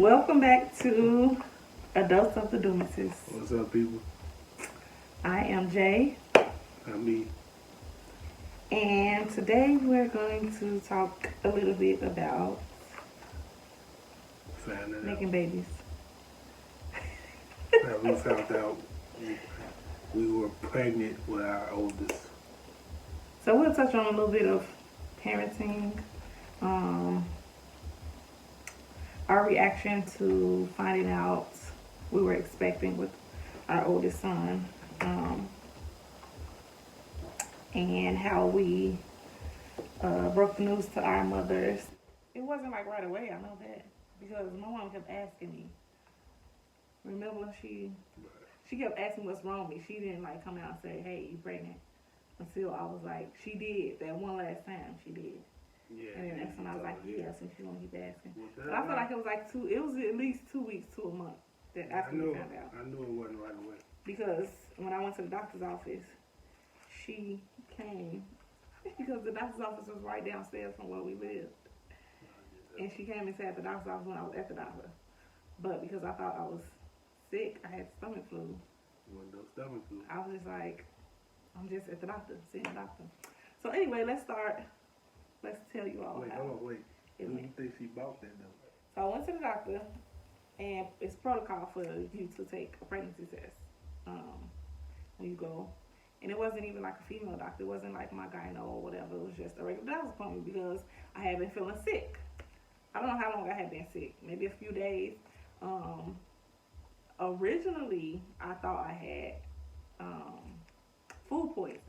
Welcome back to Adults of the Doomases. What's up, people? I am Jay, I'm me. and today we're going to talk a little bit about Finding making out. babies. Now, we found out we were pregnant with our oldest. So we'll touch on a little bit of parenting, our reaction to finding out we were expecting with our oldest son, and how we broke the news to our mothers. It wasn't like right away, I know that, because my mom kept asking me. Remember when she kept asking what's wrong with me. She didn't like come out and say, "Hey, you pregnant?" Until I was like, she did that one last time. She did. Yeah. And then that's when I was like, yes, and she gonna keep asking. Was But I feel like it was like it was at least 2 weeks to a month that after we found out. I knew it wasn't right away. Because when I went to the doctor's office, she came, because the doctor's office was right downstairs from where we lived. And she came and sat at the doctor's office when I was at the doctor. But because I thought I was sick, I had stomach flu. You want no stomach flu? I was just like, I'm just at the doctor, seeing the doctor. So anyway, let's start. Let's tell you all Wait, how hold on, wait. it Who went. you think she bought that though? So I went to the doctor, and it's protocol for you to take a pregnancy test when you go. And it wasn't even like a female doctor. It wasn't like my gyno or whatever. It was just a regular doctor's appointment because I had been feeling sick. I don't know how long I had been sick. Maybe a few days. Originally, I thought I had food poisoning.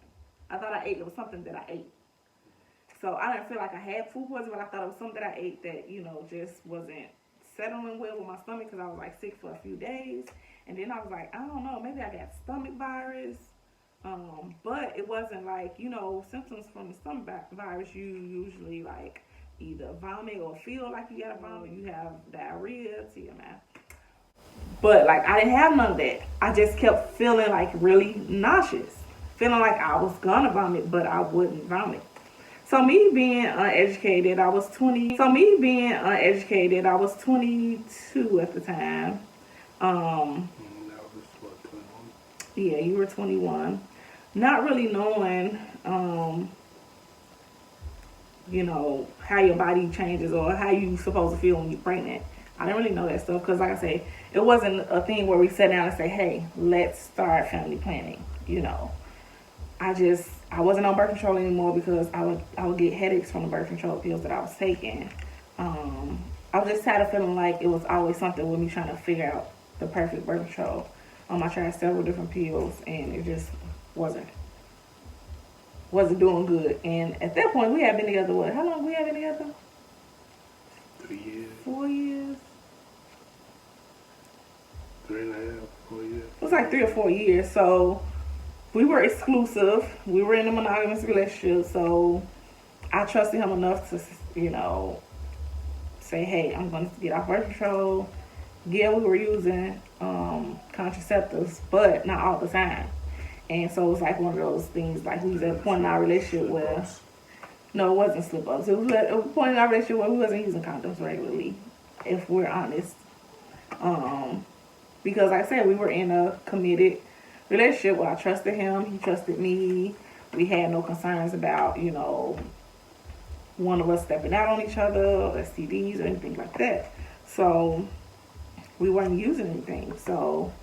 I thought I ate. It was something that I ate. So I didn't feel like I had food poisoning, but I thought it was something that I ate that, just wasn't settling well with my stomach because I was like sick for a few days. And then I was like, I don't know, maybe I got stomach virus. But it wasn't like, symptoms from the stomach virus. You usually like either vomit or feel like you got a vomit. You have diarrhea, TMI. But like I didn't have none of that. I just kept feeling like really nauseous. Feeling like I was gonna vomit, but I wouldn't vomit. So me being uneducated, I was 20. So me being uneducated, I was 22 at the time. That was what, 21? Yeah, you were 21. Not really knowing, how your body changes or how you supposed to feel when you're pregnant. I didn't really know that stuff because, like I say, it wasn't a thing where we sat down and say, "Hey, let's start family planning." I wasn't on birth control anymore because I would get headaches from the birth control pills that I was taking. I was just tired of feeling like it was always something with me trying to figure out the perfect birth control. I tried several different pills and it just wasn't doing good. And at that point, we had been together. What? How long we had been together? 3 years. 4 years. 3.5, 4 years. It was like 3 or 4 years. So we were exclusive. We were in a monogamous relationship. So I trusted him enough to, say, "Hey, I'm going to get off birth control." Yeah, we were using contraceptives, but not all the time. And so it was like one of those things, like we was at a point in our relationship where, no, it wasn't slip-ups. It was at a point in our relationship where we wasn't using condoms regularly, if we're honest. Because like I said, we were in a committed relationship where I trusted him, he trusted me. We had no concerns about, one of us stepping out on each other, or STDs or anything like that. So we weren't using anything. So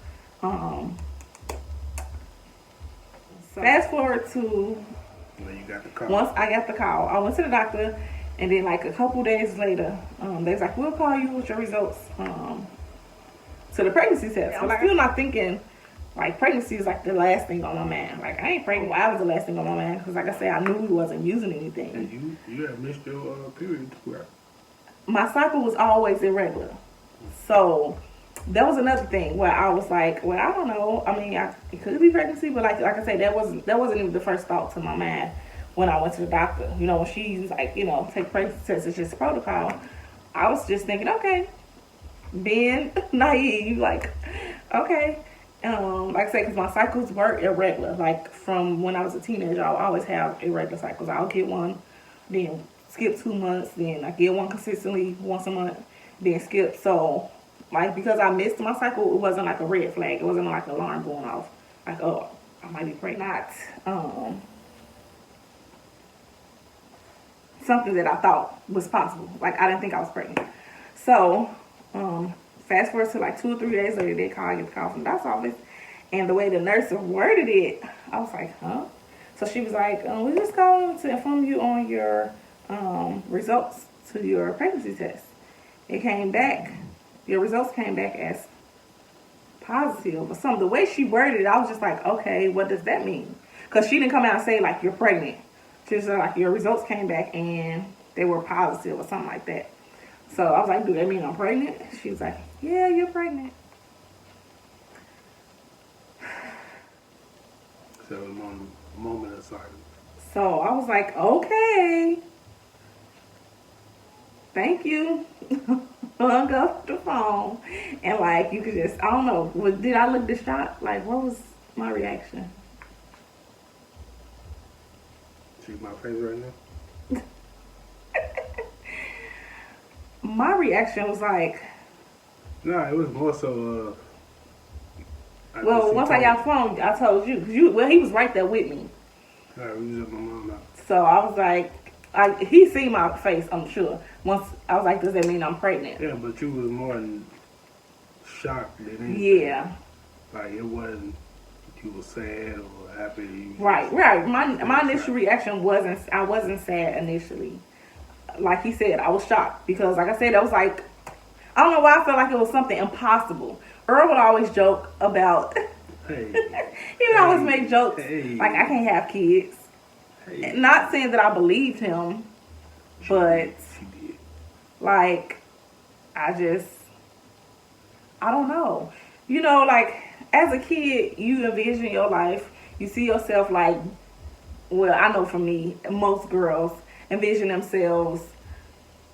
fast forward to When you got the call. once I got the call, I went to the doctor, and then like a couple days later, they was like, "We'll call you with your results to the pregnancy test." I'm still not thinking like pregnancy is like the last thing on my mind. Like I ain't pregnant. Well, I was the last thing on my mind because, like I said, I knew we wasn't using anything. And you have missed your period too, right? My cycle was always irregular, so that was another thing where I was like, well, I don't know. I mean, it could be pregnancy, but like I say, that wasn't even the first thought to my mind when I went to the doctor. When she was like, take pregnancy tests, it's just protocol. I was just thinking, okay, being naive, like, okay. Like I say, because my cycles were irregular. Like from when I was a teenager, I'll always have irregular cycles. I'll get one, then skip 2 months, then I get one consistently once a month, then skip. So like, because I missed my cycle, it wasn't like a red flag. It wasn't like an alarm going off. Like, oh, I might be pregnant. Something that I thought was possible. Like, I didn't think I was pregnant. So, fast forward to like 2 or 3 days later, they call, I get the call from the doctor's office. And the way the nurse worded it, I was like, huh? So she was like, we just calling to inform you on your results to your pregnancy test. It came back, your results came back as positive or something. The way she worded it, I was just like, okay, what does that mean? Because she didn't come out and say, like, you're pregnant. She was like, your results came back and they were positive or something like that. So I was like, do that mean I'm pregnant? She was like, yeah, you're pregnant. So a moment of silence. So I was like, okay. Thank you. Hung up the phone. And like, you could just, I don't know, did I look distraught? Like, what was my reaction? She's my favorite right now? My reaction was like... Nah, it was more so, well, once I got the phone, I told you. Well, he was right there with me. Alright, we was at my mom now. So I was like, he seen my face, I'm sure. Once I was like, does that mean I'm pregnant? Yeah, but you was more in shock than anything. Yeah. Like, it wasn't you were sad or happy. Right. My initial reaction I wasn't sad initially. Like he said, I was shocked because, like I said, I was like, I don't know why I felt like it was something impossible. Earl would always joke about, hey, he would always make jokes like, I can't have kids. Hey. Not saying that I believed him, but she did. Like, I don't know. You know, like, as a kid, you envision your life. You see yourself like, well, I know for me, most girls envision themselves,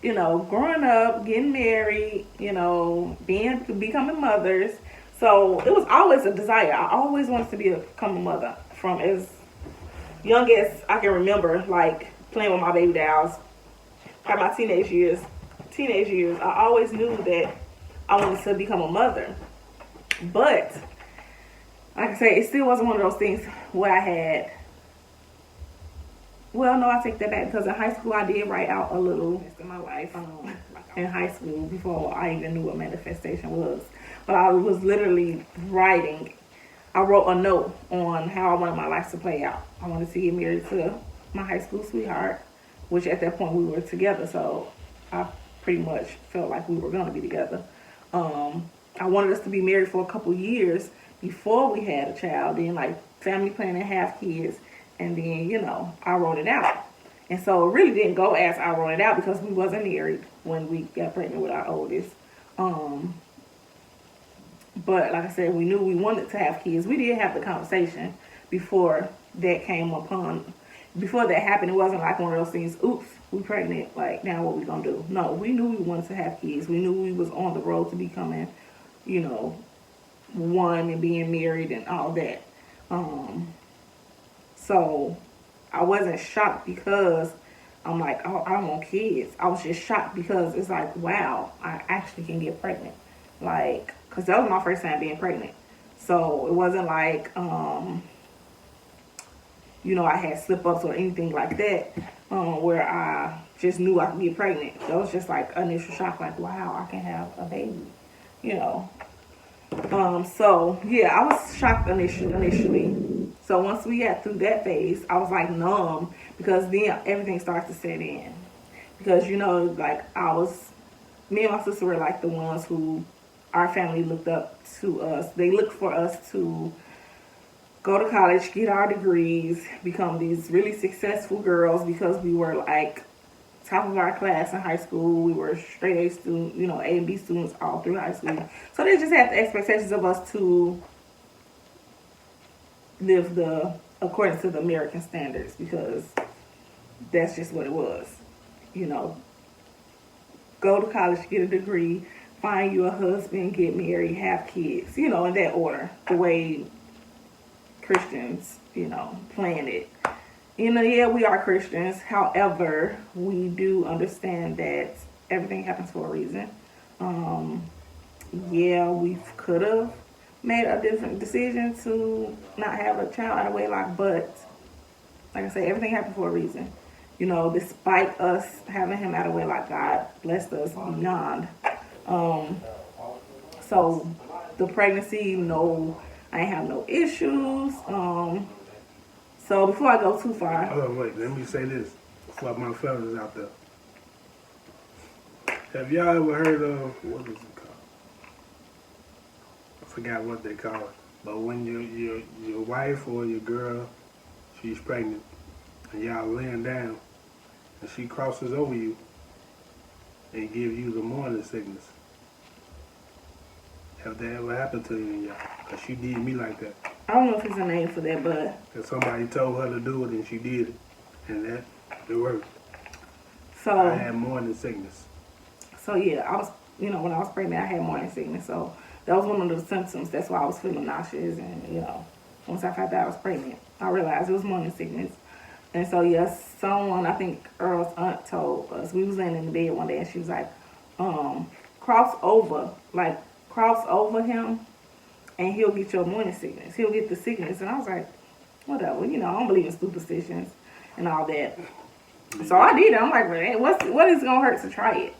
you know, growing up, getting married, you know, becoming mothers. So it was always a desire. I always wanted to become a mother from as young as I can remember, like playing with my baby dolls. By my teenage years, I always knew that I wanted to become a mother. But, like I say, it still wasn't one of those things where I had... Well, no, I take that back because in high school I did write out a little in my life in high school before I even knew what manifestation was. But I was literally writing. I wrote a note on how I wanted my life to play out. I wanted to get married to my high school sweetheart, which at that point we were together. So I pretty much felt like we were going to be together. I wanted us to be married for a couple years before we had a child. Then like family planning, have kids. And then, you know, I wrote it out. And so it really didn't go as I wrote it out because we wasn't married when we got pregnant with our oldest. But like I said, we knew we wanted to have kids. We did have the conversation before that before that happened. It wasn't like one of those things, oops, we pregnant, like now what we gonna do? No, we knew we wanted to have kids. We knew we was on the road to becoming, you know, one and being married and all that. So I wasn't shocked because I'm like, oh, I want kids. I was just shocked because it's like, wow, I actually can get pregnant. Like, because that was my first time being pregnant. So it wasn't like, you know, I had slip-ups or anything like that where I just knew I could get pregnant. That was just like initial shock, like, wow, I can have a baby, you know. So, yeah, I was shocked initially. So once we got through that phase, I was like numb because then everything starts to set in. Because, you know, like me and my sister were like the ones who our family looked up to us. They looked for us to go to college, get our degrees, become these really successful girls because we were like top of our class in high school. We were straight A students, you know, A and B students all through high school. So they just had the expectations of us to live according to the American standards because that's just what it was. You know, go to college, get a degree, find you a husband, get married, have kids, you know, in that order, the way Christians, you know, plan it. You know, yeah, we are Christians. However, we do understand that everything happens for a reason. yeah, we could have made a different decision to not have a child out of wedlock, but like I said, everything happened for a reason. You know, despite us having him out of wedlock, God blessed us beyond. Um, so the pregnancy, no, I ain't have no issues. So before I go too far, Oh, wait, let me say this for my fellas out there. Have y'all ever heard of, what is it called? I forgot what they call it. But when your wife or your girl, she's pregnant, and y'all laying down, and she crosses over you and give you the morning sickness. Have that ever happened to you, y'all? Because she did me like that. I don't know if there's a name for that, but Because somebody told her to do it and she did it. And it worked. so I had morning sickness. So yeah, I was, when I was pregnant, I had morning sickness. So that was one of the symptoms. That's why I was feeling nauseous. And once I found out I was pregnant, I realized it was morning sickness. And so yes, someone, I think Earl's aunt told us, we was laying in the bed one day and she was like, cross over him and he'll get your morning sickness. He'll get the sickness. And I was like, whatever, I don't believe in superstitions and all that. So I did it. I'm like, man, what is it gonna hurt to try it?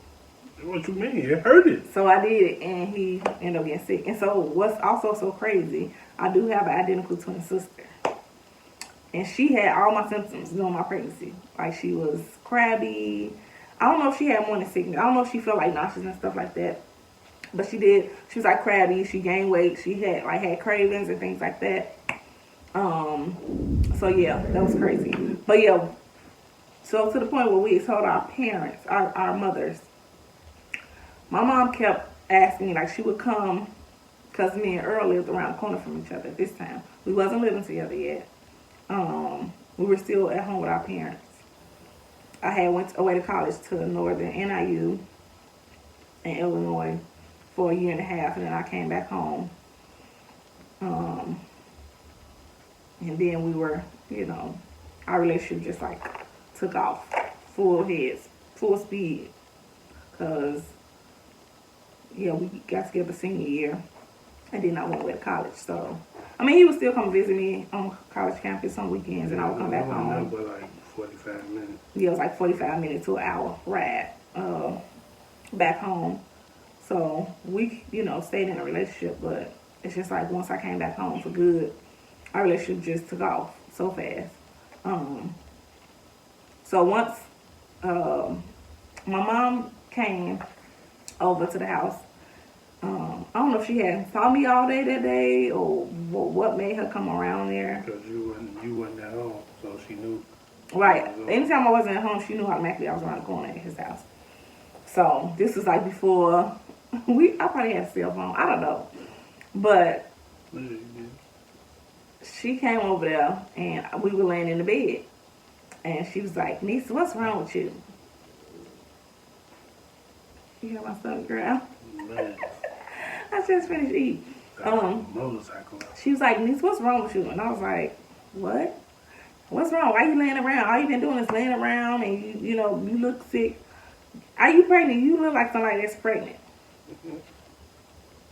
What you mean? It hurted. So I did it, and he ended up getting sick. And so what's also so crazy, I do have an identical twin sister. And she had all my symptoms during my pregnancy. Like, she was crabby. I don't know if she had morning sickness. I don't know if she felt like nauseous and stuff like that. But she did. She was like crabby. She gained weight. She had cravings and things like that. So yeah, that was crazy. But yeah, so to the point where we told our parents, our mothers, my mom kept asking me, like, she would come, because me and Earl lived around the corner from each other at this time. We wasn't living together yet. We were still at home with our parents. I had went away to college to Northern NIU in Illinois for a year and a half, and then I came back home. And then we were, our relationship just like took off full speed, because we got together senior year, and then I went away to college. So, I mean, he would still come visit me on college campus on weekends, and I would come back home. But like 45 minutes. Yeah, it was like 45 minutes to an hour ride back home. So we, stayed in a relationship, but it's just like once I came back home for good, our relationship just took off so fast. So once my mom came over to the house, I don't know if she had saw me all day that day or what made her come around there. Because you wasn't at home, so she knew. Right. Anytime I wasn't at home, she knew automatically I was around the corner at his house. So this was like before I probably had a cell phone. I don't know. But she came over there and we were laying in the bed. And she was like, Nisa, what's wrong with you? You hear my stomach growl? I just finished eating. Motorcycle. She was like, Nisa, what's wrong with you? And I was like, what? What's wrong? Why you laying around? All you been doing is laying around, and you look sick. Are you pregnant? You look like somebody that's pregnant.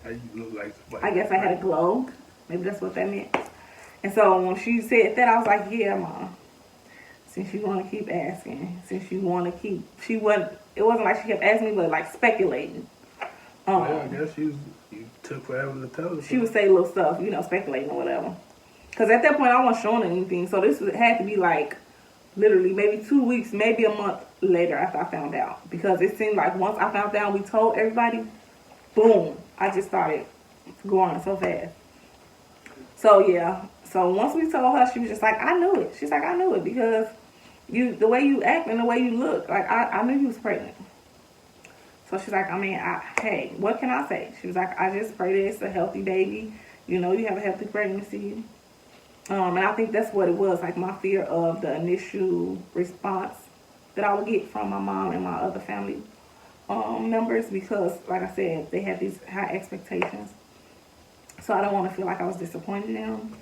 How you look like somebody? I guess I had a glow. Maybe that's what that meant. And so when she said that, I was like, yeah, Mom. Since you want to keep asking, it wasn't like she kept asking me, but like speculating. Well, I guess you took forever to tell her. She would say little stuff, speculating or whatever. Because at that point, I wasn't showing anything. So this had to be like literally maybe 2 weeks, maybe a month later after I found out. Because it seemed like once I found out, we told everybody, boom, I just started going so fast. So yeah, so once we told her, she was just like, I knew it. She's like, I knew it because the way you act and the way you look, like I knew you was pregnant. So she's like, hey, what can I say? She was like, I just pray that it's a healthy baby. You have a healthy pregnancy. And I think that's what it was, like my fear of the initial response that I would get from my mom and my other family members, because, like I said, they had these high expectations. So I don't want to feel like I was disappointing them.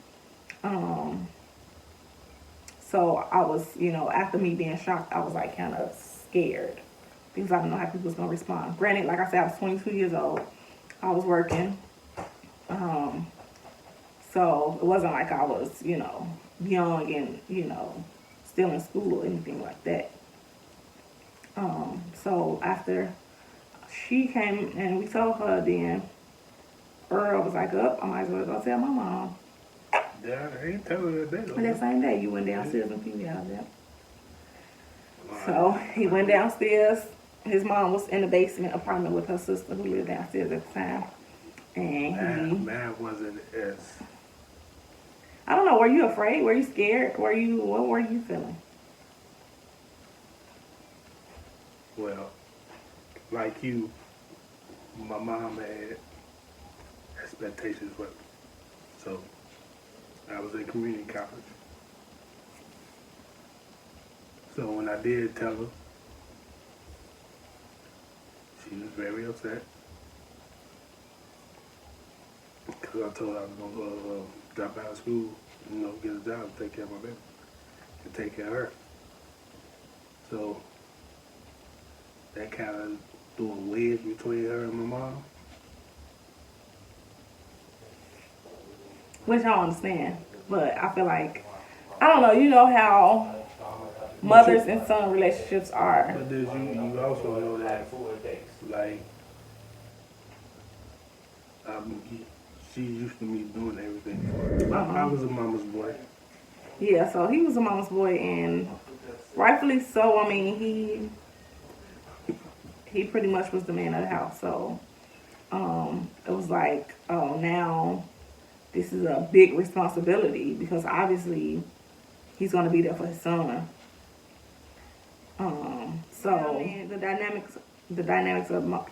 So I was, after me being shocked, I was like kind of scared because I didn't know how people was going to respond. Granted, like I said, I was 22 years old. I was working. So it wasn't like I was, young and, still in school or anything like that. So after she came and we told her, then Earl was like, I might as well go tell my mom. Yeah, I ain't telling her that. And that same day, you went downstairs and Pee-wee out there. So he went downstairs. His mom was in the basement apartment with her sister who lived downstairs at the time. And man wasn't as... I don't know, were you afraid? Were you scared? What were you feeling? Well, like you, my mom had expectations for me. So I was in community college. So when I did tell her, she was very upset. Because I told her I was going to drop out of school, get a job, take care of my baby, and take care of her. So that kind of threw a wedge between her and my mom. Which I don't understand, but I feel like, I don't know, you know how mothers and son relationships are. But then you also know that, like, she used to me doing everything for her. I was a mama's boy. Yeah, so he was a mama's boy, and rightfully so. I mean, he pretty much was the man of the house. So it was like, oh, now this is a big responsibility because obviously he's going to be there for his son. So the dynamics of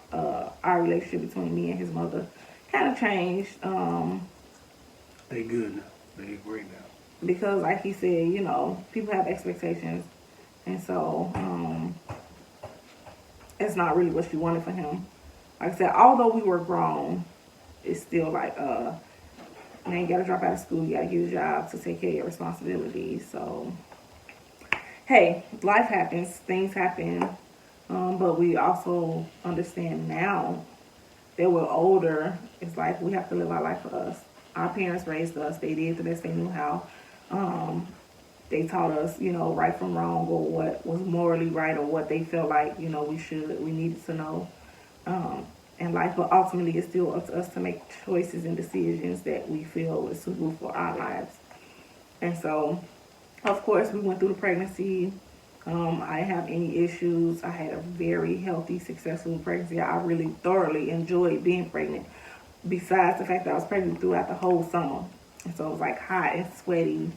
our relationship between me and his mother kind of changed. They good now. They great now. Because, like he said, people have expectations, and so it's not really what she wanted for him. Like I said, although we were grown, it's still like, man, you gotta drop out of school, you gotta get a job to take care of your responsibilities. So, hey, life happens, things happen, but we also understand now that we're older. It's like we have to live our life for us. Our parents raised us. They did the best they knew how. They taught us, right from wrong, or what was morally right, or what they felt like, we needed to know in life. But ultimately, it's still up to us to make choices and decisions that we feel is suitable for our lives. And so, of course, we went through the pregnancy. I didn't have any issues. I had a very healthy, successful pregnancy. I really thoroughly enjoyed being pregnant, besides the fact that I was pregnant throughout the whole summer. And so it was like hot and sweaty.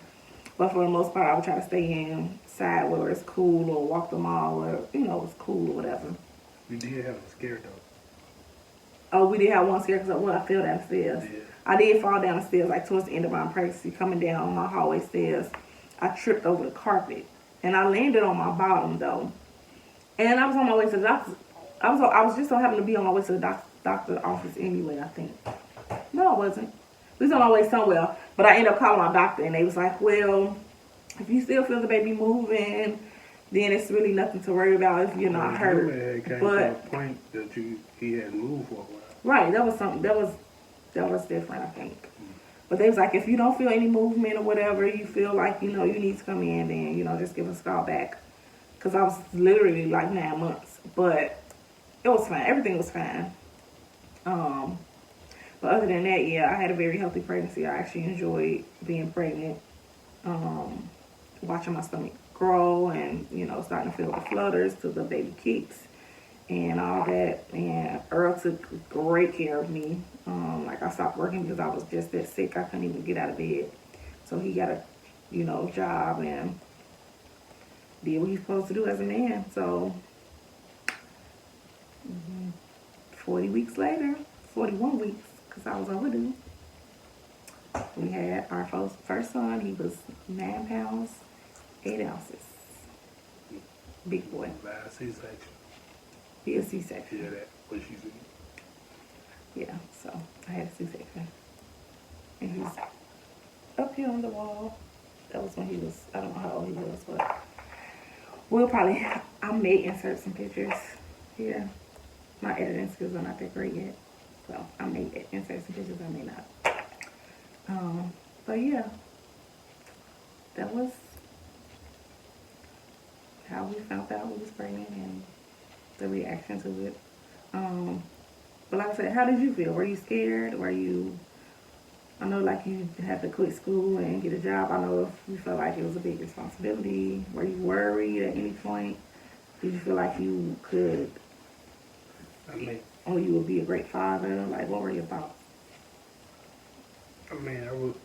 But for the most part, I would try to stay inside where it's cool, or walk the mall where, it's cool or whatever. You did have a scare though. Oh, we did have one scare because I fell down the stairs. Yeah. I did fall down the stairs, like towards the end of my pregnancy, coming down my hallway stairs. I tripped over the carpet. And I landed on my bottom, though. And I was on my way to the doctor. I was just so happened to be on my way to the doctor's office anyway, I think. No, I wasn't. We was on our way somewhere. But I ended up calling my doctor, and they was like, well, if you still feel the baby moving, then it's really nothing to worry about if you're not hurt. It came to a point that he hadn't moved for a while. Right, that was something, that was different, I think. But they was like, if you don't feel any movement or whatever, you feel like, you need to come in, then, just give us a call back. Because I was literally like 9 months. But it was fine. Everything was fine. But other than that, yeah, I had a very healthy pregnancy. I actually enjoyed being pregnant, watching my stomach grow and, starting to feel the flutters to the baby kicks and all that. And Earl took great care of me. Like, I stopped working because I was just that sick. I couldn't even get out of bed. So he got a, job and did what he's supposed to do as a man. So 40 weeks later, 41 weeks, because I was overdue, we had our first son. He was 9 pounds, 8 ounces. Big boy. By a C-section. Be a C-section. Yeah, that what she said. Yeah, so I had a C-section. And he's up here on the wall. That was when he was, I don't know how old he was, but I may insert some pictures here. My editing skills are not that great yet. Well, I may insert some pictures, I may not. But yeah, that was how we found out we was pregnant and the reaction to it. But like I said, how did you feel? Were you scared? Were you? I know like you had to quit school and get a job. I know if you felt like it was a big responsibility. Were you worried at any point? Did you feel like you could, or you would be a great father? Like, what were your thoughts? I mean, I was.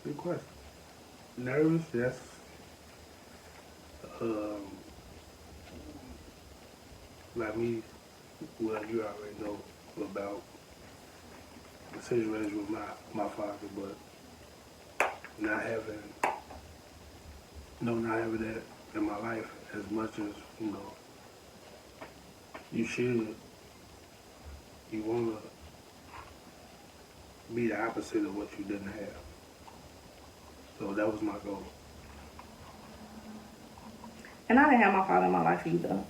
Good question. Nervous, yes. Like me, well, you already know about the situation with my father, but not having that in my life as much as, you should. You want to be the opposite of what you didn't have. So that was my goal. And I didn't have my father in my life either.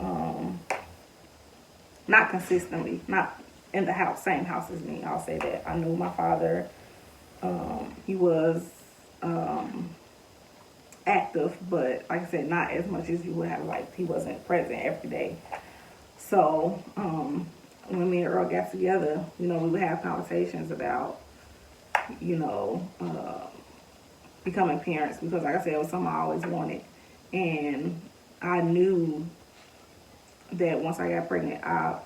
Not consistently, not in the house, same house as me. I'll say that. I knew my father. He was active, but like I said, not as much as you would have liked. He wasn't present every day. So when me and Earl got together, we would have conversations about, becoming parents, because like I said, it was something I always wanted. And I knew that once I got pregnant, I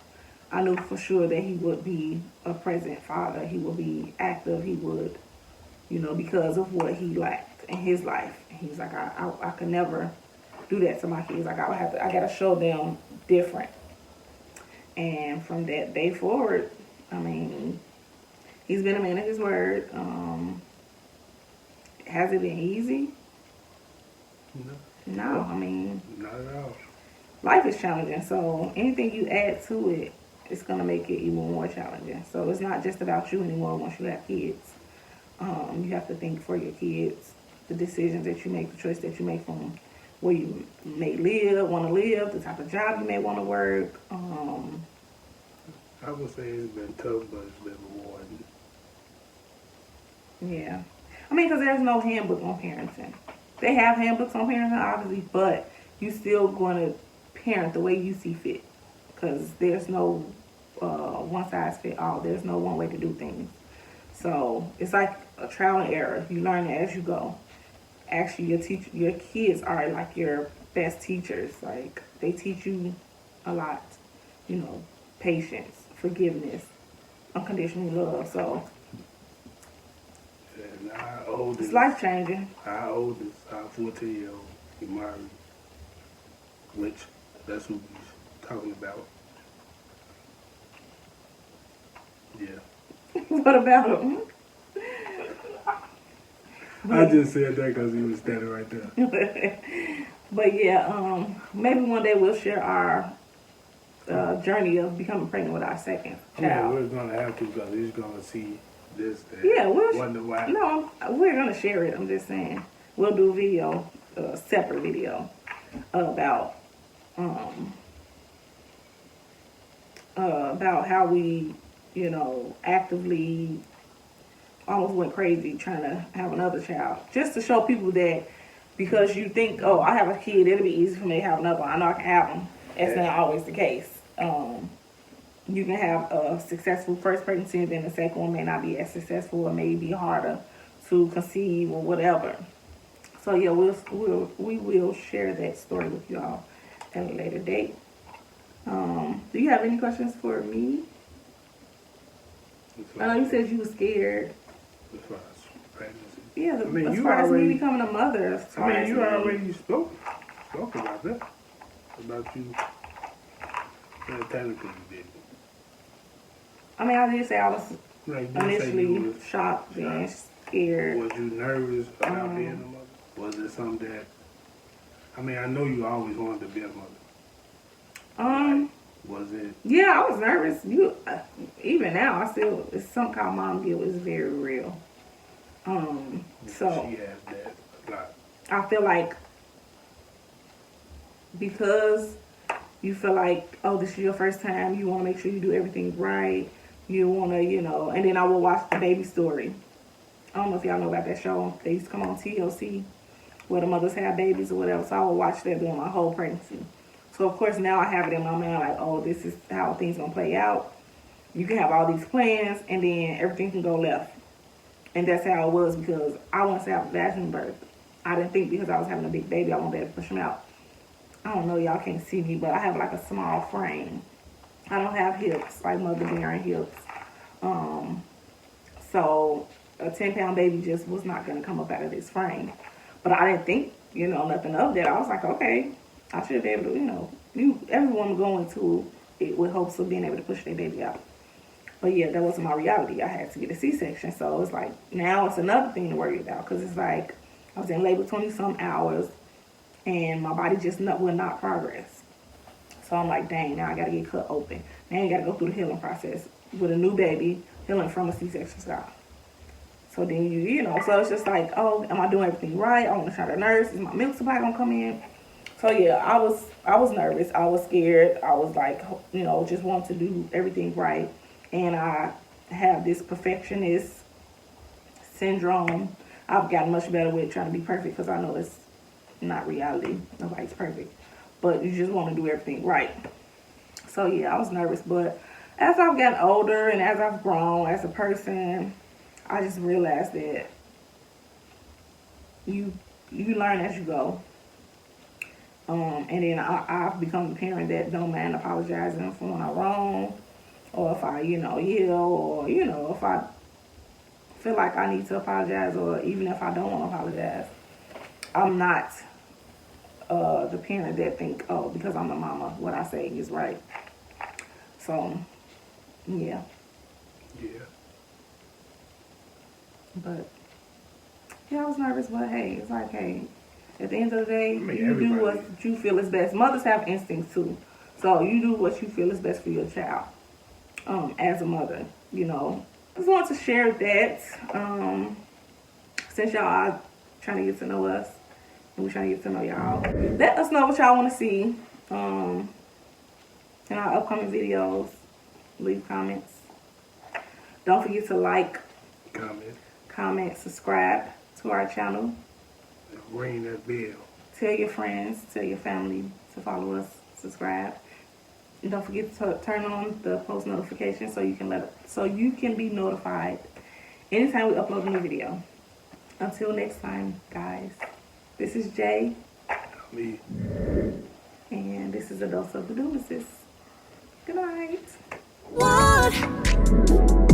knew for sure that he would be a present father. He would be active. He would, because of what he lacked in his life. He's like, I could never do that to my kids. Like, I got to show them different. And from that day forward, I mean, he's been a man of his word. Has it been easy? No, I mean, not at all. Life is challenging, so anything you add to it, it's gonna make it even more challenging. So it's not just about you anymore once you have kids. You have to think for your kids, the decisions that you make, the choice that you make from where you may want to live, the type of job you may want to work. I would say it's been tough, but it's been rewarding. Yeah. I mean, because there's no handbook on parenting. They have handbooks on parenting, obviously, but you still going to parent the way you see fit. Because there's no one size fit all. There's no one way to do things. So it's like a trial and error. You learn it as you go. Actually, your kids are like your best teachers. Like, they teach you a lot. Patience, forgiveness, unconditional love. So and our oldest, it's life changing. Our 14-year-old, he married, which that's what we're talking about. Yeah. What about him? I just said that because he was standing right there. But yeah, maybe one day we'll share our journey of becoming pregnant with our second child. Yeah, we're gonna have to, because he's gonna see this. Yeah, wonder why. No, we're gonna share it. I'm just saying we'll do a video, a separate video about how we, actively almost went crazy trying to have another child, just to show people that because you think, oh, I have a kid, it'll be easy for me to have another one. I know I can have them. That's not always the case. You can have a successful first pregnancy, and then the second one may not be as successful, or may be harder to conceive or whatever. So yeah, we will share that story with y'all at a later date. Do you have any questions for me? I know you said you were scared. As far as pregnancy. Yeah, as far as me becoming a mother. You already spoke about that. About you. Technically you did. I mean, I did say I was initially shocked and scared. Was you nervous about being a mother? Was it something that, I know you always wanted to be a mother. Was it? Yeah, I was nervous. Even now, it's some kind of mom guilt is very real. So she has that a lot. I feel like because you feel like, oh, this is your first time. You want to make sure you do everything right. You want to, and then I will watch the baby story. I don't know if y'all know about that show. They used to come on TLC where the mothers have babies or whatever. So I would watch that during my whole pregnancy. So of course now I have it in my mind like, oh, this is how things gonna play out. You can have all these plans and then everything can go left. And that's how it was because I wanted to have a vaginal birth. I didn't think because I was having a big baby I won't be able to push him out. I don't know, y'all can't see me, but I have like a small frame. I don't have hips, like mother bearing hips. So a 10-pound baby just was not gonna come up out of this frame. But I didn't think, nothing of that. I was like, okay, I should be able to, everyone going to it with hopes of being able to push their baby out. But yeah, that wasn't my reality. I had to get a C-section. So it's like, now it's another thing to worry about. Because it's like, I was in labor 20-some hours. And my body just will not progress. So I'm like, dang, now I got to get cut open. Now you got to go through the healing process with a new baby, healing from a C-section scar. So then so it's just like, oh, am I doing everything right? I want to try the nurse. Is my milk supply going to come in? So yeah, I was nervous. I was scared. I was like, just wanting to do everything right. And I have this perfectionist syndrome. I've gotten much better with trying to be perfect because I know it's not reality. Nobody's perfect. But you just want to do everything right. So yeah, I was nervous. But as I've gotten older and as I've grown as a person, I just realized that you learn as you go. And then I've become the parent that don't mind apologizing for when I'm wrong. Or if I, yell, or, if I feel like I need to apologize, or even if I don't want to apologize. I'm not the parent that think, oh, because I'm the mama, what I say is right. So, yeah. Yeah. But, yeah, I was nervous, but hey, it's like, hey, at the end of the day, you do what you feel is best. Mothers have instincts too. So you do what you feel is best for your child. As a mother, I just want to share that. Since y'all are trying to get to know us and we're trying to get to know y'all, let us know what y'all want to see in our upcoming videos. Leave comments. Don't forget to like, comment, subscribe to our channel. Ring that bell. Tell your friends, tell your family to follow us, subscribe. And don't forget to turn on the post notifications so you can be notified anytime we upload a new video. Until next time, guys. This is Jay. Me. And this is a dose of the Dumasis. Good night. What?